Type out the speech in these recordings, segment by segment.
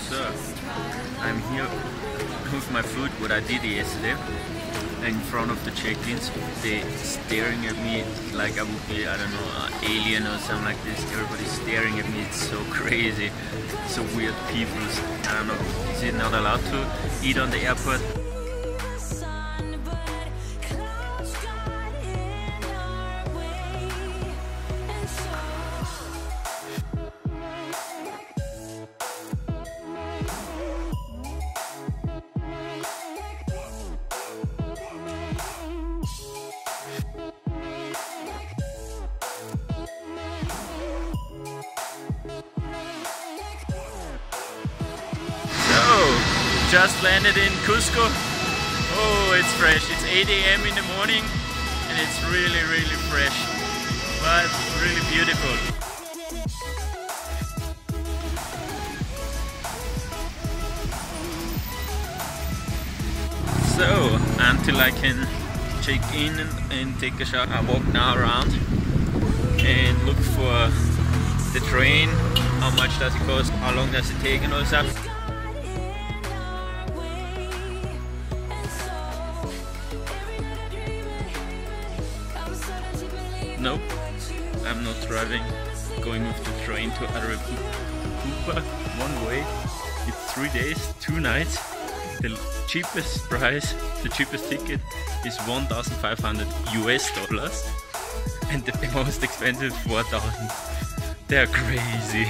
So, I'm here with my food, what I did yesterday, in front of the check-ins. They're staring at me like I would be, I don't know, an alien or something like this. Everybody's staring at me, it's so crazy. So weird people, I don't know, is it not allowed to eat on the airport? Just landed in Cusco. Oh, it's fresh. It's 8 AM in the morning and it's really, really fresh, but really beautiful. So, until I can check in and take a shower, I walk now around and look for the train. How much does it cost? How long does it take and all stuff. Nope, I'm not driving, going with the train to Arequipa, one way. It's 3 days, 2 nights. The cheapest price, the cheapest ticket is $1,500 US, and the most expensive 4,000. They're crazy.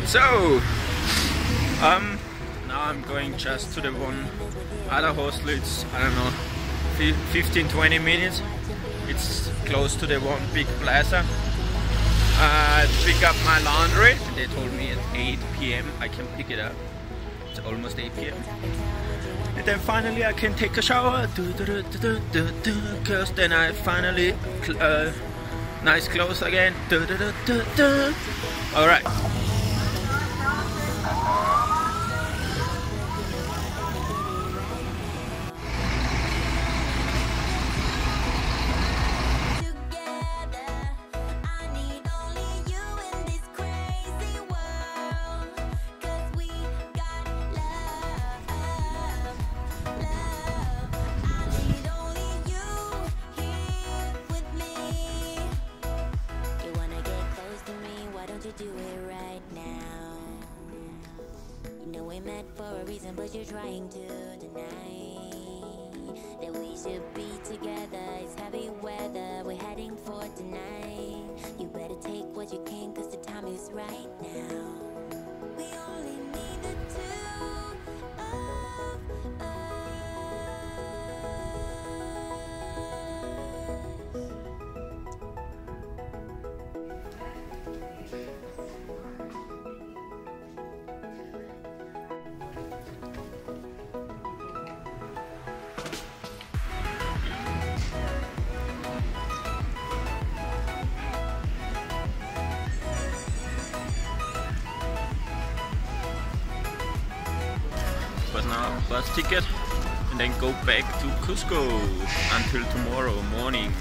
So, now I'm going just to the one other hostel. It's, I don't know, 15-20 minutes. It's close to the one big plaza. Pick up my laundry. They told me at 8 PM I can pick it up. It's almost 8 PM. And then finally I can take a shower, cause then I finally nice clothes again. Alright. But you're trying to deny that we should be together. It's heavy weather, we're heading for tonight. You better take what you can, cause the time is right now. We only need the two of us. But now bus ticket and then go back to Cusco until tomorrow morning.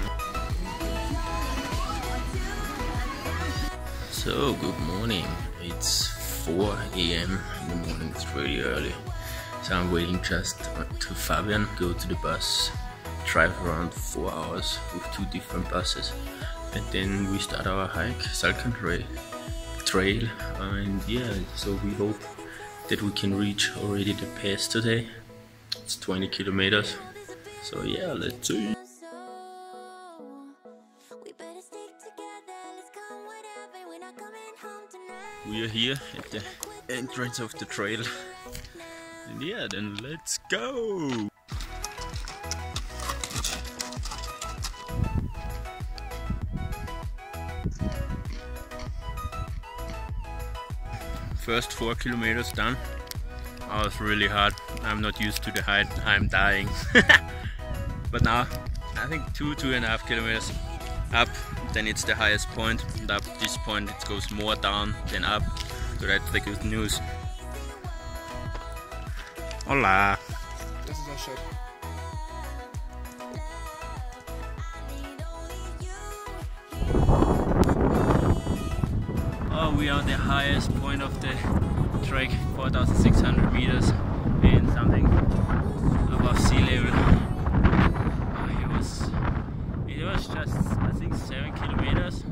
So good morning, it's 4 AM in the morning, it's really early. So I'm waiting just to Fabian, go to the bus, drive around 4 hours with 2 different buses, and then we start our hike, Salkantay trail, and yeah, so we hope that we can reach already the pass today. It's 20 kilometers, so yeah, let's see. We are here at the entrance of the trail, and yeah, then let's go! First 4 kilometers done. Oh, it's really hard. I'm not used to the height. I'm dying. But now, I think 2.5 kilometers up, then it's the highest point. And up this point it goes more down than up. So that's the good news. Hola! Das ist das Shot. Oh, we are on the highest point of the trek, 4,600 meters and something above sea level. It was just, I think, 7 kilometers.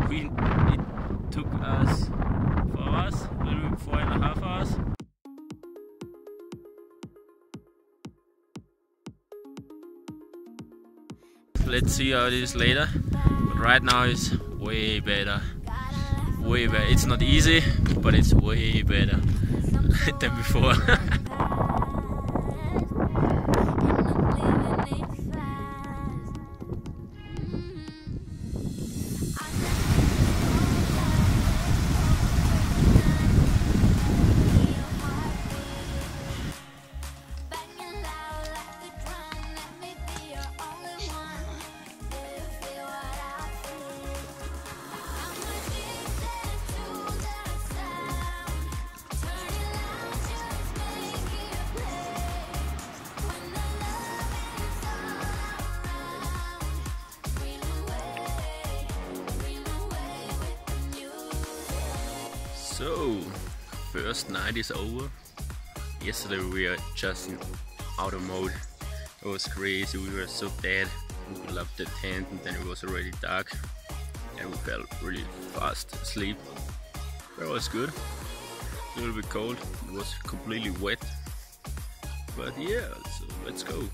It took us 4 hours, a little bit 4.5 hours. Let's see how it is later, but right now it's way better. Way better. It's not easy, but it's way better than before. So, first night is over. Yesterday we were just in auto mode. It was crazy, we were so dead. We left the tent and then it was already dark. And we fell really fast asleep. But it was good. A little bit cold, it was completely wet. But yeah, so let's go.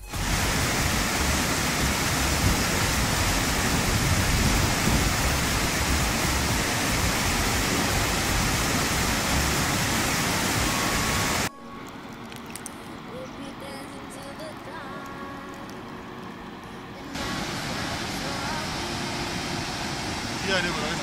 Ja, det var det.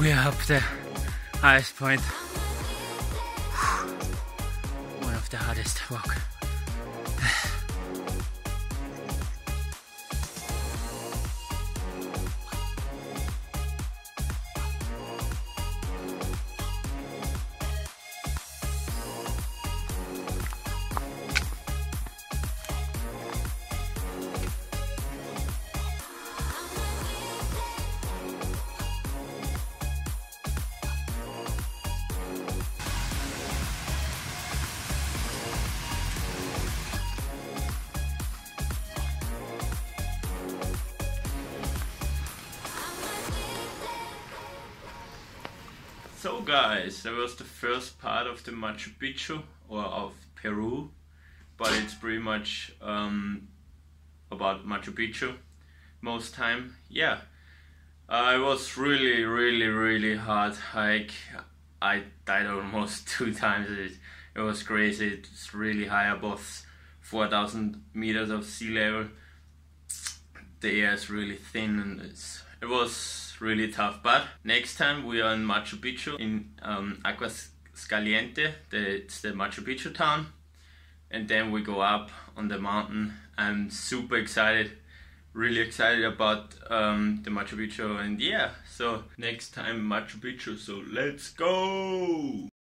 We are up the highest point. One of the hardest walk. So guys, that was the first part of the Machu Picchu, or of Peru, but it's pretty much about Machu Picchu most time. Yeah, it was really hard hike. I died almost 2 times. It was crazy. It's really high above 4,000 meters of sea level. The air is really thin and it was really tough, but next time we are in Machu Picchu in Aguascalientes, it's the Machu Picchu town, and then we go up on the mountain. I'm super excited, really excited about the Machu Picchu, and yeah, so next time Machu Picchu, so let's go!